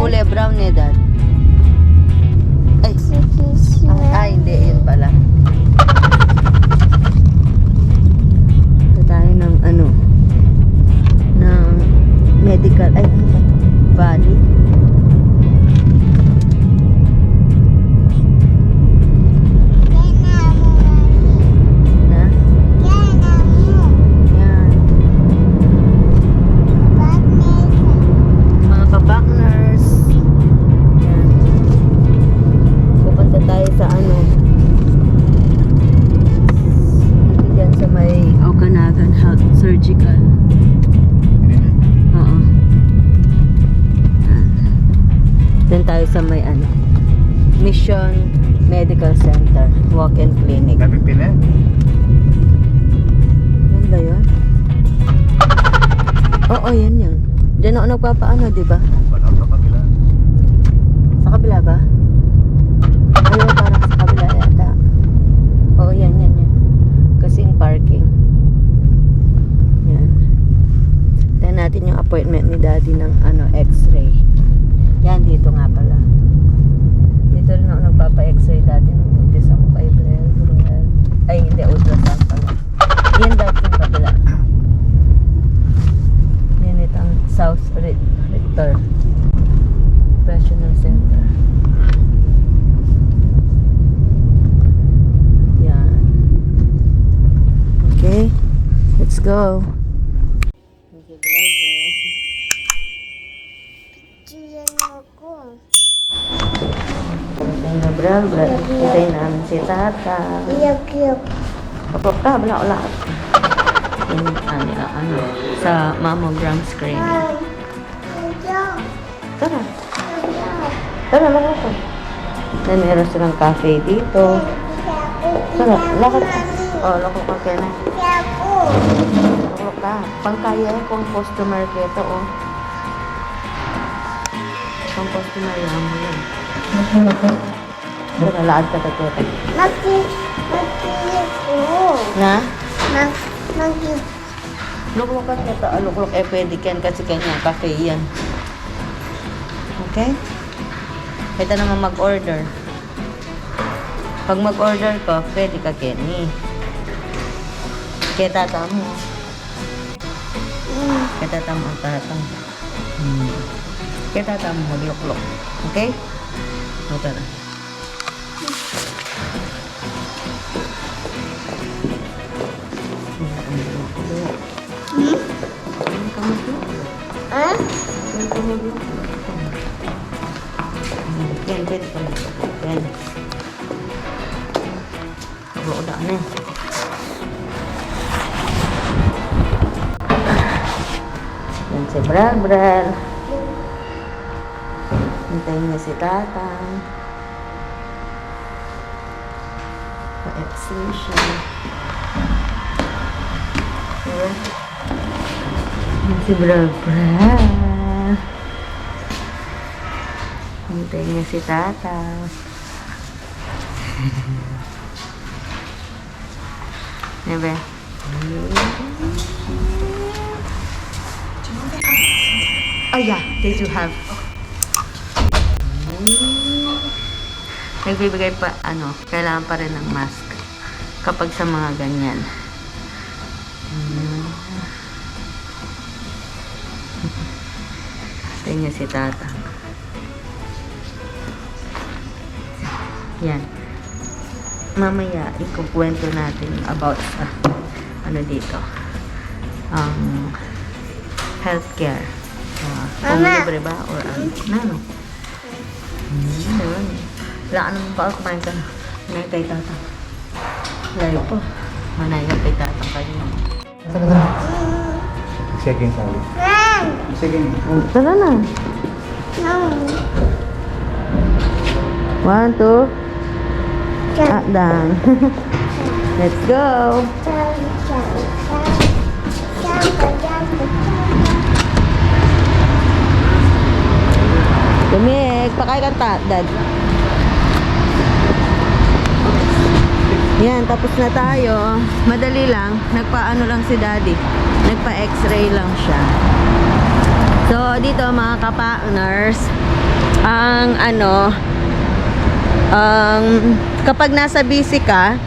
kulay brown ni Dad. Ay, hindi. Yun pala. Ito tayo ng ano, ng medical, ay ano ba ito? Valley. Na? Yan. Mga kabakners. Yan. Pupunta tayo sa ano, dito dyan sa may Okanagan Health Surgical. Oo. Then tayo sa may ano, Mission Medical Center, walk-in clinic. Napipili? Yan ba yun? Oo, yan yun. Diyan ako nagpapaano, di ba? Wala sa kabila. Sa kabila ba? Ayun, parang sa kabila yata. Oo, yan. Kasing parking. Yan. Tignan natin yung appointment ni Daddy ng ano, x-ray. Yan, dito nga pala. Dito rin ako nagpapa-x-ray dati nung buntis ako kay Brel. Ay, hindi, ultrasound pala. Yan dati yung kabila. Yan itang South Richter Professional Center. Yan. Okay, let's go. Hintayin na Brel. Hintayin namin si Tata. Opo ka, wala. Yung ano, sa mammogram screening. Tara. Tara, lakad ko. Then meron silang cafe dito. Tara, lakad ka. Oh, lakad ka kaya na. Lakad ka. Pangkaya kung customer kita, oh. Kung customer yan mo yan. Tara, lakad ka tatete. Na? Luklok ka kita. Luklok pwede yan kasi kanya cafe yan. Okay? Pwede naman mag-order. Pag mag-order ka, pwede ka Kenny. Kaya tata mo. Kaya tata mo ang tata. Kaya tata mo magluklok. Okay? O tara. Yan, pwede ka na. Yan. Wala na. Yan si Brel. Hintayin niya si Tatang. Pa-x-ray siya. Yan si Brel. Hintayin niya si Tata. Nebe? Oh yeah, they do have. Nagbibigay pa, kailangan pa rin ng mask kapag sa mga ganyan. Hintayin niya si Tata. Yan. Mamaya, ikukwento natin about sa, dito. Healthcare. Kung libre ba or ano. Wala ka naman pa, kumain ka na. Manay kay Tata. Layo po. Manay kay Tata kayo. Second sali. Second. Tara na. 1, 2. Done. Let's go. Lumig, pakain ka Dad. Yan, tapos na tayo. Madali lang. Nagpa-ano lang si Daddy. Nagpa-x-ray lang siya. So, dito mga kapa-nurse, ang ano, kapag nasa busy ka,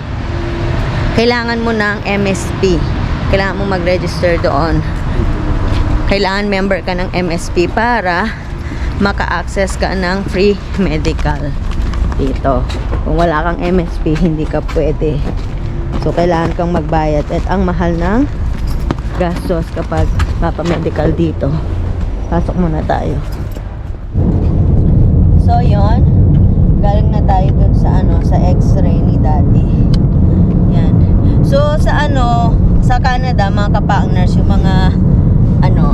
kailangan mo ng MSP. Kailangan mo mag-register doon. Kailangan member ka ng MSP para maka-access ka ng free medical dito. Kung wala kang MSP, hindi ka pwede. So, kailangan kang magbayad. At ang mahal ng gastos kapag mapa-medical dito. Pasok muna tayo. So, yon. Galing na tayo dun sa ano, sa x-ray ni Daddy. Yan. So, sa Canada, mga ka-partners, yung mga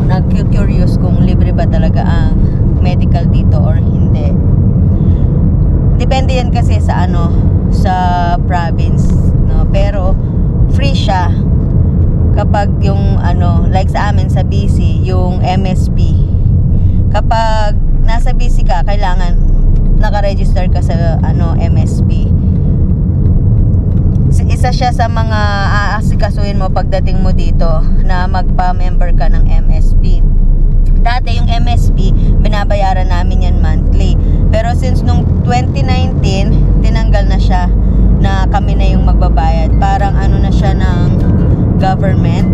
nag-curious kung libre ba talaga ang medical dito or hindi. Depende yan kasi sa sa province, no? Pero free siya kapag yung like sa amin sa BC, yung MSP. Kapag nasa BC ka, kailangan naka-register ka sa MSP. Isa siya sa mga aasikasuhin mo pagdating mo dito na magpa-member ka ng MSP. Dati yung MSP, binabayaran namin yan monthly. Pero since nung 2019, tinanggal na siya na kami na yung magbabayad. Parang na siya ng government.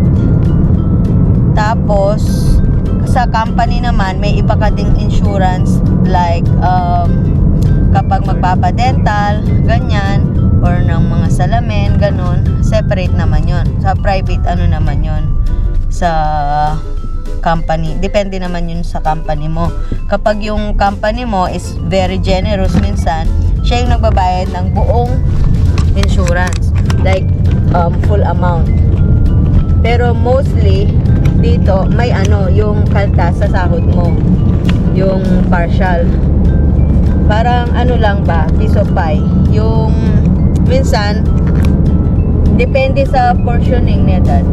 Tapos, sa company naman, may iba ka ding insurance like kapag magpapadental, ganyan, or ng mga salamin, ganun, separate naman yon. Sa private, naman yon sa company. Depende naman yun sa company mo. Kapag yung company mo is very generous, minsan, siya yung nagbabayad ng buong insurance. Like, full amount. Pero mostly, dito, may yung kaltas sa sahod mo. Yung partial. Parang lang ba, piece of pie. Yung, minsan, depende sa portioning niya, Dad.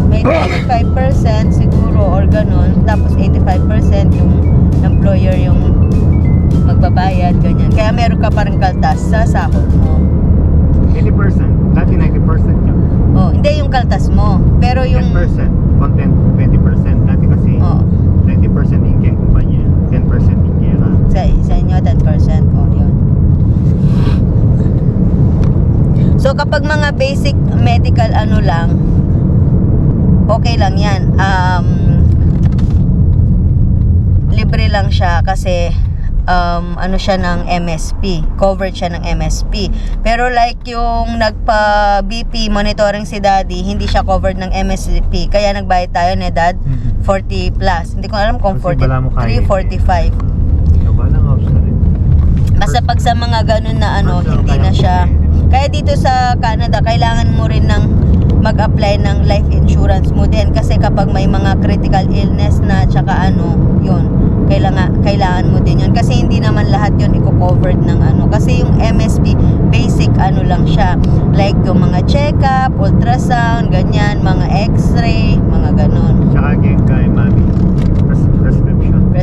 May 25% siguro or ganun. Tapos 85% yung employer yung magbabayad, ganyan. Kaya meron ka parang kaltas sa sahod mo. 80%. Dati 90% yun. Oh, hindi yung kaltas mo. Pero yung 10%. Content 20%. Dati kasi 90% ingke ang kumpanya. 10% ingke ka. sa inyo 10%. Oh, yun. So kapag mga basic medical lang, okay lang yan. Libre lang siya kasi siya ng MSP. Covered siya ng MSP. Pero like yung nagpa-BP monitoring si Daddy, hindi siya covered ng MSP. Kaya nagbayad tayo ni Dad 40 plus. Hindi ko alam kung Kasi wala mo 43, kaya. 45. Walang option rin. Basta pag sa mga ganun na hindi na siya. Kaya dito sa Canada, kailangan mo rin ng mag-apply ng life insurance mo din. Kasi kapag may mga critical illness na, tsaka yun, kailangan mo din yun. Kasi hindi naman lahat yun i-covered ng Kasi yung MSP, basic lang siya. Like yung mga check-up, ultrasound, ganyan, mga x-ray, mga ganun. Tsaka again kay mami.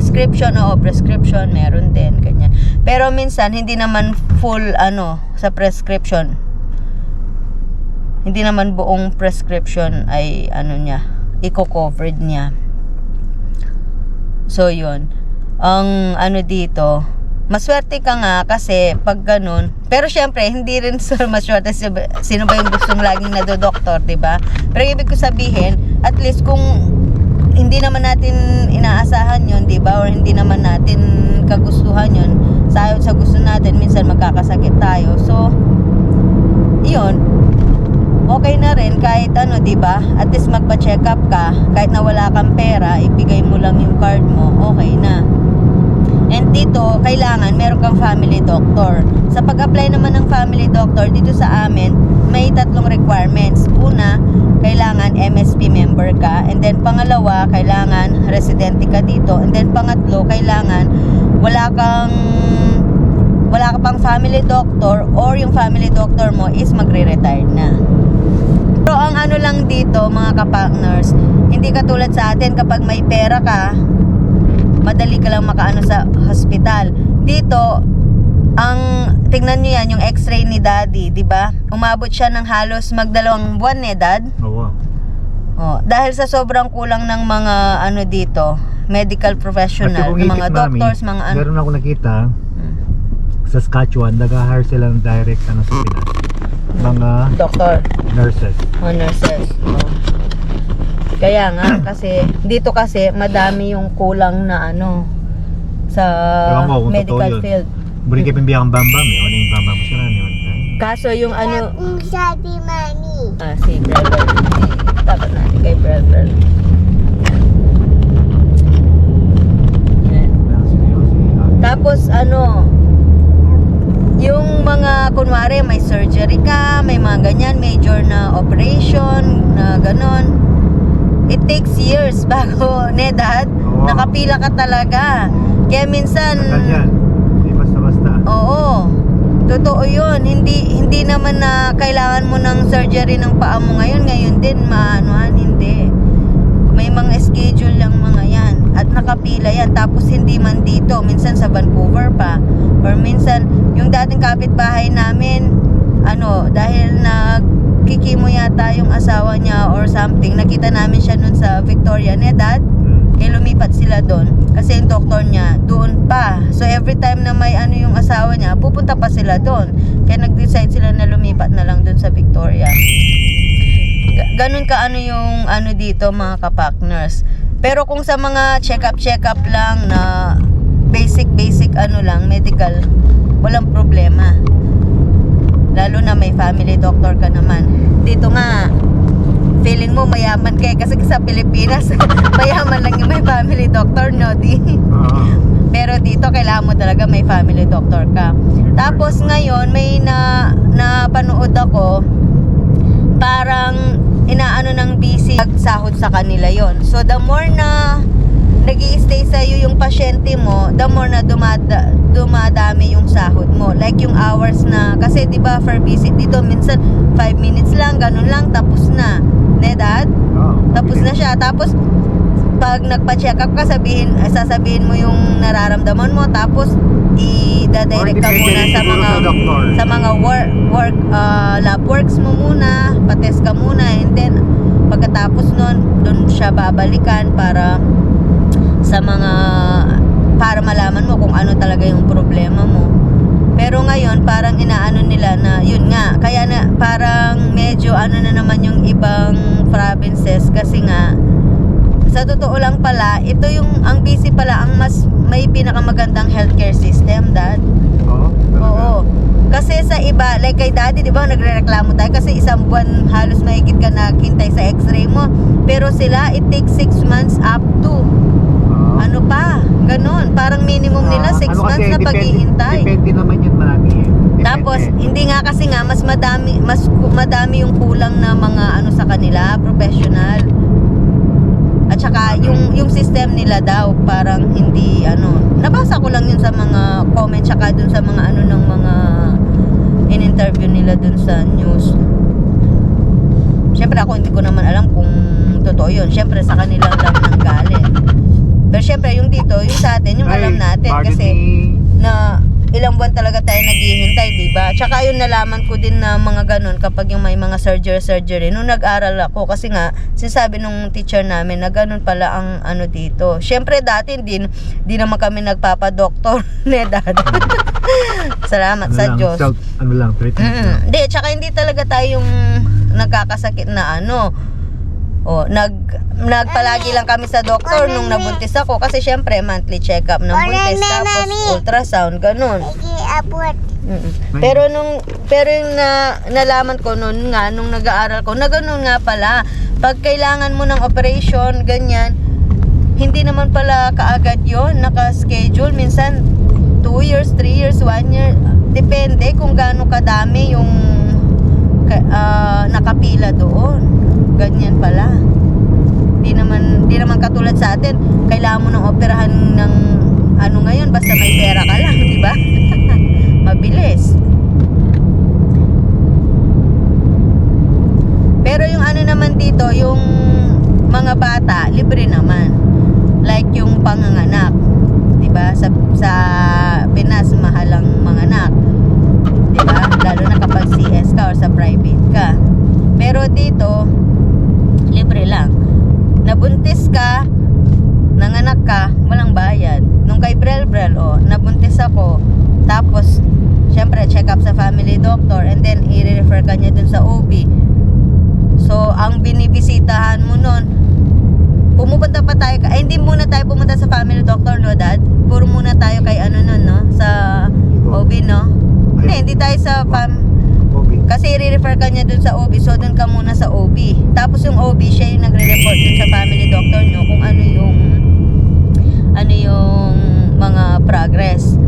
Prescription, meron din, ganyan. Pero minsan, hindi naman full, sa prescription. Hindi naman buong prescription ay, niya, i-covered niya. So, yun. Ang, dito, maswerte ka nga kasi pag ganun. Pero, syempre, hindi rin maswerte sino ba yung gustong laging nadodoktor, diba? Pero, ibig ko sabihin, at least kung hindi naman natin inaasahan yun, diba? Or hindi naman natin kagustuhan yun. Sa gusto natin, minsan magkakasakit tayo. So, yun. Okay na rin kahit diba? At least magpa-check up ka. Kahit na wala kang pera, ibigay mo lang yung card mo, okay na. And dito, kailangan meron kang family doctor. Sa pag-apply naman ng family doctor, dito sa amin, may 3 requirements. Una, kailangan MSP member ka. And then pangalawa, kailangan residente ka dito. And then pangatlo, kailangan wala ka pang family doctor or yung family doctor mo is magre-retire na. Pero ang lang dito, mga ka-partners, hindi katulad sa atin kapag may pera ka, madali ka lang makaano sa hospital. Dito, tingnan nyo yan, yung x-ray ni Daddy, di ba? Umabot siya ng halos mag2 buwan Dad? Oo. Oh, dahil sa sobrang kulang ng mga dito, medical professional, At yung mga itik, mami, doctors, mga ano. meron ako nakita sa Saskatchewan, nag-hire sila ng direct sa Pinas. Mga Doktor, nurses. nurses. Oh. Kaya nga, kasi dito kasi madami yung kulang na ano sa Ewan ko kung totoo medical yun. field. Buri kayo pimbiyang bambam eh. Ano yung bambam mo sila yun? Kaso yung ano, Kung sabi mami. si Brevel. Dapat natin kay Brevel. Yan. Tapos ano, yung mga kunwari may surgery ka, may mga ganyan, major na operation, na ganon. It takes years bago, Dad, Oo. nakapila ka talaga. Kaya minsan, Tagal yan. Hindi basta-basta. oo, totoo yun. Hindi naman na kailangan mo ng surgery ng paa mo ngayon din, maanuhan, hindi. May mga schedule lang mga yan. At nakapila yan. Tapos hindi man dito. Minsan sa Vancouver pa. Or minsan, yung dating kapitbahay namin, dahil nagkikimo yata yung asawa niya or something, nakita namin siya nun sa Victoria, Dad. Kaya lumipat sila doon. Kasi yung doktor niya, doon pa. So every time na may yung asawa niya, pupunta pa sila doon. Kaya nag-decide sila na lumipat na lang doon sa Victoria. Ganun ka yung dito mga kapartners. Pero kung sa mga check-up lang na basic lang, medical, walang problema. Lalo na may family doctor ka naman. Dito nga, feeling mo mayaman kayo kasi sa Pilipinas, mayaman lang yung may family doctor, no? Oo. Pero dito, kailangan mo talaga may family doctor ka. Tapos ngayon, may napanood ako, parang inaano ng busy, nagsahod sa kanila yon. So the more na nag-i-stay sa'yo yung pasyente mo, the more na dumadami yung sahod mo. Like yung hours na, kasi diba for visit dito, minsan 5 minutes lang, ganun lang, tapos na. Dad? Oo. Tapos na siya. Tapos pag nagpa-check up ka, sasabihin mo yung nararamdaman mo, tapos i-direct ka muna sa mga work lab works mo muna, pa-test ka muna, and then pagkatapos nun, doon siya babalikan para malaman mo kung ano talaga yung problema mo. Pero ngayon parang inaano nila na yun nga, kaya na parang medyo na naman yung ibang provinces, kasi nga sa totoo lang pala, ito yung ang busy pala ang mas may pinakamagandang healthcare system, Dad. Oo. Kasi sa iba, like kay Daddy, di ba, nagrereklamo tayo kasi isang buwan halos mahigit ka naghintay sa x-ray mo. Pero sila, it takes 6 months up to ano pa, ganun. Parang minimum nila 6 months na paghihintay. Depende naman yun, mami. Tapos, hindi nga kasi nga, mas madami yung kulang na mga sa kanila, professional. At saka, yung system nila daw, parang hindi, nabasa ko lang yun sa mga comment, saka dun sa mga ng mga in-interview nila dun sa news. Siyempre, ako hindi ko naman alam kung totoo yun. Siyempre, sa kanila lang nanggaling. Pero siyempre, yung dito, yung sa atin, yung alam natin. Kasi, na ilang buwan talaga tayo naghihintay, diba? Tsaka yung nalaman ko din na mga ganun kapag yung may mga surgery. Nung nag-aral ako, kasi nga, sinasabi nung teacher namin na ganun pala ang dito. Siyempre, dati di naman kami nagpapadoktor, Dad. Salamat sa Diyos. Treatment. Hindi, tsaka hindi talaga tayong nagkakasakit na nagpalagi lang kami sa doktor nung nabuntis ako, kasi syempre monthly check-up ng buntis, tapos ultrasound, ganun. Pero yung nalaman ko nung nag-aaral ko, na ganun nga pala, pag kailangan mo ng operation, ganyan, hindi naman pala kaagad yon naka-schedule, minsan 2 years, 3 years, 1 year, depende kung gaano kadami yung nakapila doon. Ganyan pala. Di naman katulad sa atin, kailangan mo ng operahan ng ngayon, basta may pera ka lang, di ba? Mabilis. Pero yung naman dito, yung mga bata, libre naman. Like yung panganganak, di ba? Sa Pinas, mahal ang manganak. Di ba? Lalo na kapag CS ka or sa private ka. Pero dito, libre lang. Nabuntis ka, nanganak ka, walang bayad. Nung kay Brel, nabuntis ako. Tapos, syempre, check up sa family doctor and then i-refer ka niya dun sa OB. So, ang binibisitahan mo nun, pumupunta pa tayo, hindi muna tayo pumunta sa family doctor, no, Dad? Puro muna tayo kay ano nun, no? Sa OB, no? Hindi tayo sa Okay. kasi i-refer ka niya dun sa OB, so dun ka muna sa OB. Tapos yung OB, siya yung nagre-report dun sa family doctor nyo kung ano yung mga progress.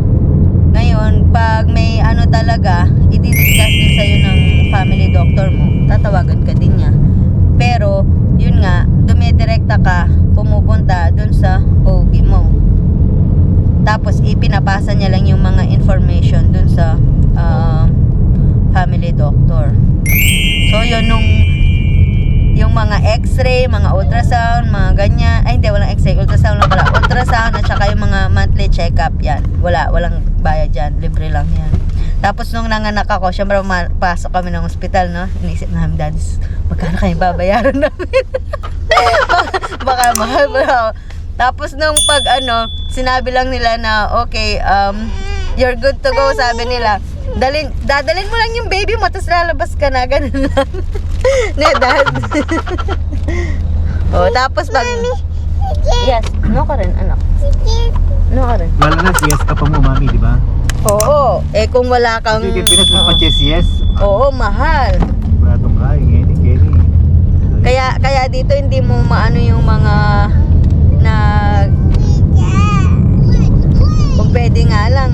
Ngayon, pag may ano talaga, i-discuss din sa'yo ng family doctor mo, tatawagan ka din niya. Pero, yun nga, dumidirekta ka, pumupunta dun sa OB mo. Tapos, ipinapasa niya lang yung mga information dun sa family doctor. So, yun, yung mga x-ray, mga ultrasound, mga ganyan, ay hindi, walang x-ray, ultrasound lang pala. Ultrasound at saka yung mga monthly check-up, yan. Walang bayad yan, libre lang yan. Tapos nung nanganak ako, syempre pasok kami ng ospital, no? Inisip namin, Daddy, magkano kayo babayaran namin? baka mahal ba? Tapos nung sinabi lang nila na, okay, you're good to go, sabi nila. Dadalhin mo lang yung baby mo, tapos lalabas ka na, ganun lang. Ne, Dad. Tapos pag... Yes, no ka rin, anak. No ka rin. Lalo na, yes ka pa mo, Mami, di ba? Oo, kung wala kang... Kasi Pinas pa yes. Oo, mahal. Wala itong kain, Kenny. Kaya dito hindi mo maano yung mga kung pwede nga lang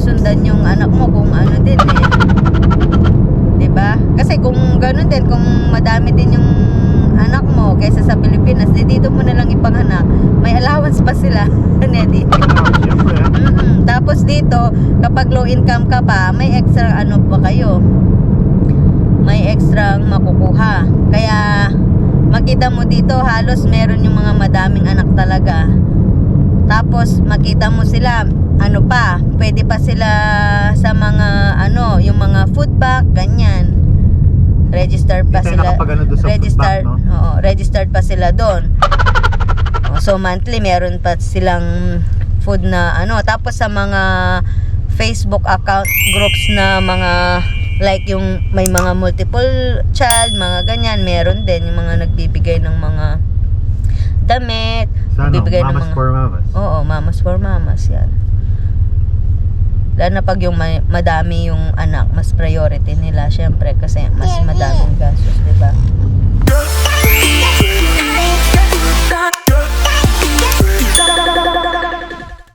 sundan yung anak mo kung ano din diba? Kasi kung gano'n din, kung madami din yung anak mo kaysa sa Pilipinas, dito mo na lang ipanghanak, may allowance pa sila. Nedi. Tapos dito, kapag low income ka pa, may extra pa kayo, may extra makukuha. Kaya makita mo dito halos meron yung mga madaming anak talaga. Tapos makita mo sila pwede pa sila sa mga yung mga food bank, ganyan. Registered pa sila. Registered, no? Oo, registered pa sila doon. So monthly meron pa silang food na tapos sa mga Facebook account groups na mga like yung may mga multiple child, mga ganyan, meron din yung mga nagbibigay ng mga damit, nagbibigay ng mga for mamas. Oo, mamas for mamas yan. Lalo na pag yung madami yung anak, mas priority nila syempre kasi mas madaming gastos, 'di ba?